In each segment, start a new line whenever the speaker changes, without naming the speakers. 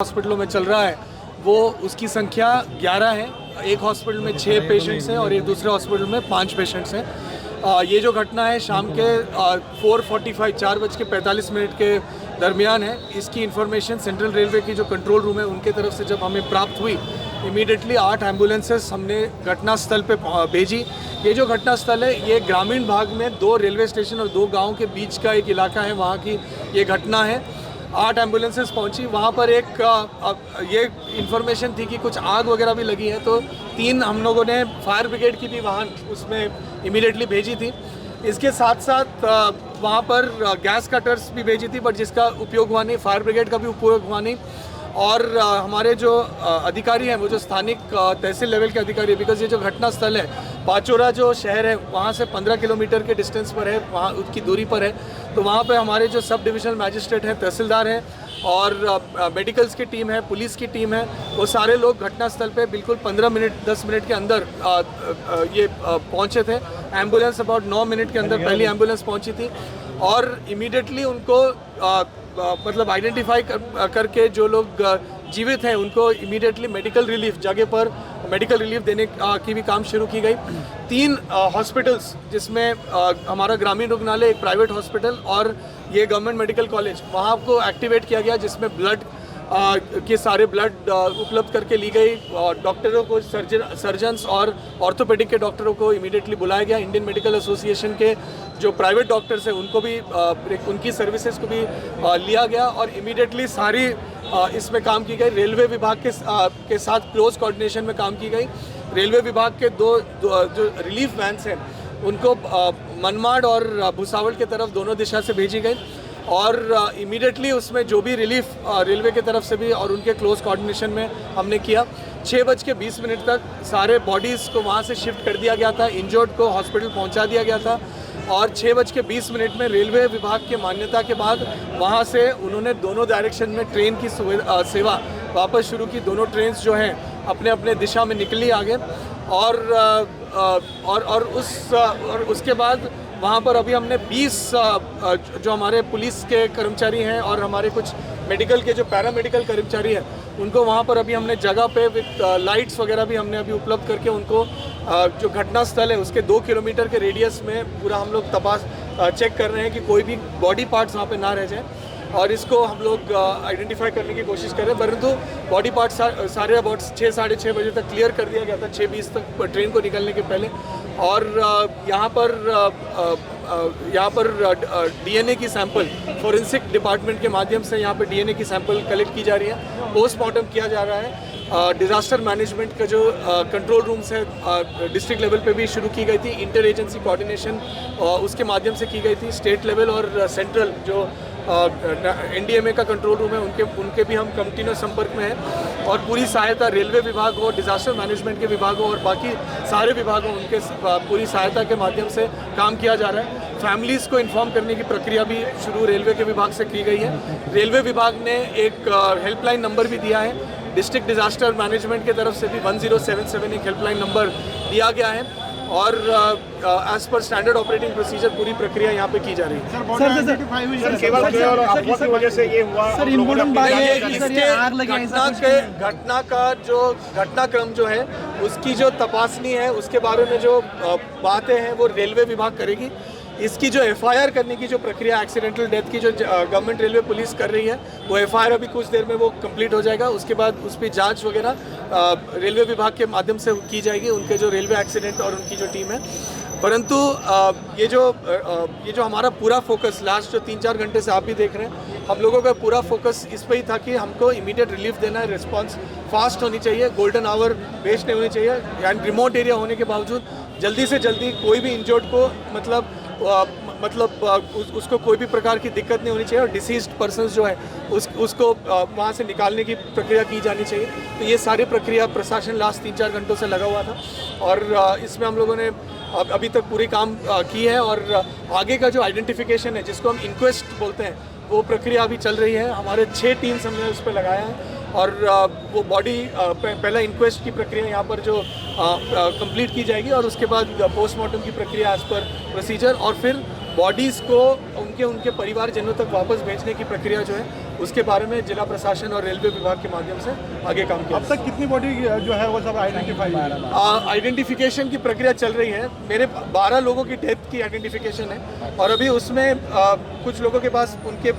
हॉस्पिटलों में चल रहा है वो उसकी संख्या 11 है। एक हॉस्पिटल में 6 पेशेंट्स हैं और एक दूसरे हॉस्पिटल में 5 पेशेंट्स हैं। ये जो घटना है शाम के 4:45 के दरमियान है। इसकी इन्फॉर्मेशन सेंट्रल रेलवे की जो कंट्रोल रूम है उनके तरफ से जब हमें प्राप्त हुई, इमीडिएटली 8 एम्बुलेंसेस हमने घटनास्थल पे भेजी। ये जो घटनास्थल है ये ग्रामीण भाग में 2 रेलवे स्टेशन और 2 गाँव के बीच का एक इलाका है, वहाँ की ये घटना है। 8 एम्बुलेंसेस पहुंची वहाँ पर। ये इन्फॉर्मेशन थी कि कुछ आग वगैरह भी लगी है, तो 3 हम लोगों ने फायर ब्रिगेड की भी वाहन उसमें इमीडिएटली भेजी थी। इसके साथ साथ वहाँ पर गैस कटर्स भी भेजी थी, बट जिसका उपयोग हुआ नहीं, फायर ब्रिगेड का भी उपयोग हुआ नहीं। और हमारे जो अधिकारी हैं वो जो स्थानिक तहसील लेवल के अधिकारी है, बिकॉज ये जो घटना स्थल है पाचोरा जो शहर है वहाँ से 15 किलोमीटर के डिस्टेंस पर है, वहाँ उसकी दूरी पर है। तो वहाँ पे हमारे जो सब डिविजनल मैजिस्ट्रेट हैं, तहसीलदार हैं और मेडिकल्स की टीम है, पुलिस की टीम है, वो सारे लोग घटनास्थल पे बिल्कुल 15 मिनट 10 मिनट के अंदर पहुँचे थे। एम्बुलेंस अबाउट 9 मिनट के अंदर पहली एम्बुलेंस पहुँची थी और इमीडिएटली उनको मतलब आइडेंटिफाई करके जो लोग जीवित हैं उनको इमीडिएटली मेडिकल रिलीफ जगह पर मेडिकल रिलीफ देने की भी काम शुरू की गई। 3 हॉस्पिटल्स जिसमें हमारा ग्रामीण रुग्णालय, एक प्राइवेट हॉस्पिटल और ये गवर्नमेंट मेडिकल कॉलेज, वहाँ को एक्टिवेट किया गया, जिसमें ब्लड के सारे ब्लड उपलब्ध करके ली गई। डॉक्टरों को, सर्जन्स और ऑर्थोपेडिक के डॉक्टरों को इमीडिएटली बुलाया गया। इंडियन मेडिकल एसोसिएशन के जो प्राइवेट डॉक्टर्स हैं उनको भी उनकी सर्विसेज को भी लिया गया और इमीडिएटली सारी इसमें काम की गई। रेलवे विभाग के साथ क्लोज कोऑर्डिनेशन में काम की गई। रेलवे विभाग के दो जो रिलीफ वैन्स हैं उनको मनमाड और भुसावल के तरफ दोनों दिशा से भेजी गई और इमीडिएटली उसमें जो भी रिलीफ रेलवे की तरफ से भी और उनके क्लोज कोऑर्डिनेशन में हमने किया। 6:20 तक सारे बॉडीज़ को वहाँ से शिफ्ट कर दिया गया था, इंजर्ड को हॉस्पिटल पहुँचा दिया गया था और 6:20 में रेलवे विभाग के मान्यता के बाद वहाँ से उन्होंने दोनों डायरेक्शन में ट्रेन की सेवा वापस शुरू की। दोनों ट्रेन्स जो हैं अपने अपने दिशा में निकली आगे और उसके बाद वहाँ पर अभी हमने 20 जो हमारे पुलिस के कर्मचारी हैं और हमारे कुछ मेडिकल के जो पैरामेडिकल कर्मचारी हैं उनको वहाँ पर अभी हमने जगह पे विद लाइट्स वगैरह भी हमने अभी उपलब्ध करके उनको जो घटना स्थल है उसके 2 किलोमीटर के रेडियस में पूरा हम लोग चेक कर रहे हैं कि कोई भी बॉडी पार्ट्स वहाँ पे ना रह जाए और इसको हम लोग आइडेंटिफाई करने की कोशिश कर रहे हैं। परंतु बॉडी पार्ट्स सारे अबाउट 6 साढ़े 6 बजे तक क्लियर कर दिया गया था, 6:20 तक ट्रेन को निकलने के पहले। और यहाँ पर डीएनए की सैंपल फॉरेंसिक डिपार्टमेंट के माध्यम से यहाँ पर डीएनए की सैंपल कलेक्ट की जा रही है, पोस्टमार्टम किया जा रहा है। डिज़ास्टर मैनेजमेंट का जो कंट्रोल रूम्स है डिस्ट्रिक्ट लेवल पे भी शुरू की गई थी। इंटर एजेंसी कोऑर्डिनेशन उसके माध्यम से की गई थी। स्टेट लेवल और सेंट्रल जो एनडीएमए का कंट्रोल रूम है उनके भी हम कंटिन्यूस संपर्क में हैं और पूरी सहायता रेलवे विभाग हो, डिज़ास्टर मैनेजमेंट के विभाग हो और बाकी सारे विभाग हो, उनके पूरी सहायता के माध्यम से काम किया जा रहा है। फैमिलीज़ को इन्फॉर्म करने की प्रक्रिया भी शुरू रेलवे के विभाग से की गई है। रेलवे विभाग ने एक हेल्पलाइन नंबर भी दिया है, डिस्ट्रिक्ट डिज़ास्टर मैनेजमेंट की तरफ से भी 1077 एक हेल्पलाइन नंबर दिया गया है और as per standard operating procedure पूरी प्रक्रिया यहाँ पे की जा रही है। घटना का जो घटनाक्रम जो है उसकी जो तपासनी है उसके बारे में जो बातें हैं वो रेलवे विभाग करेगी। इसकी जो एफआईआर करने की जो प्रक्रिया एक्सीडेंटल डेथ की जो गवर्नमेंट रेलवे पुलिस कर रही है वो एफआईआर अभी कुछ देर में वो कंप्लीट हो जाएगा। उसके बाद उस पर जांच वगैरह रेलवे विभाग के माध्यम से की जाएगी, उनके जो रेलवे एक्सीडेंट और उनकी जो टीम है। परंतु ये जो हमारा पूरा फोकस लास्ट जो 3-4 घंटे से आप भी देख रहे हैं, हम लोगों का पूरा फोकस इस पर ही था कि हमको इमीडिएट रिलीफ देना है, रिस्पांस फास्ट होनी चाहिए, गोल्डन आवर वेस्ट नहीं होनी चाहिए एंड रिमोट एरिया होने के बावजूद जल्दी से जल्दी कोई भी इंजर्ड को उसको कोई भी प्रकार की दिक्कत नहीं होनी चाहिए और डिसीज्ड पर्सन्स जो है उसको वहाँ से निकालने की प्रक्रिया की जानी चाहिए। तो ये सारी प्रक्रिया प्रशासन लास्ट 3-4 घंटों से लगा हुआ था और इसमें हम लोगों ने अभी तक पूरी काम की है और आगे का जो आइडेंटिफिकेशन है जिसको हम इंक्वेस्ट बोलते हैं वो प्रक्रिया अभी चल रही है। हमारे 6 टीम्स हमने उस पर लगाया है और वो बॉडी पहला इंक्वेस्ट की प्रक्रिया यहाँ पर जो कंप्लीट की जाएगी और उसके बाद पोस्टमार्टम की प्रक्रिया एज पर प्रोसीजर और फिर बॉडीज़ को उनके परिवारजनों तक वापस भेजने की प्रक्रिया जो है उसके बारे में जिला प्रशासन और रेलवे विभाग के माध्यम से आगे काम किया।
अब तक कितनी बॉडी जो है वो सब आइडेंटिफाई
आइडेंटिफिकेशन की प्रक्रिया चल रही है। मेरे 12 लोगों की डेथ की आइडेंटिफिकेशन है और अभी उसमें कुछ लोगों के पास उनके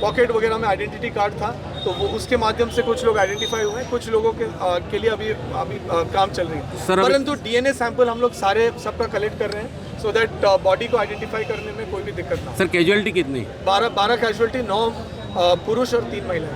पॉकेट वगैरह में आइडेंटिटी कार्ड था, तो वो उसके माध्यम से कुछ लोग आइडेंटिफाई हुए हैं। कुछ लोगों के लिए अभी काम चल रही है, परंतु डीएनए सैंपल हम लोग सबका कलेक्ट कर रहे हैं सो दैट बॉडी को आइडेंटिफाई करने में कोई भी दिक्कत ना हो।
सर कैजुअलिटी कितनी?
12 कैजुअलिटी, 9 पुरुष और 3 महिलाएं।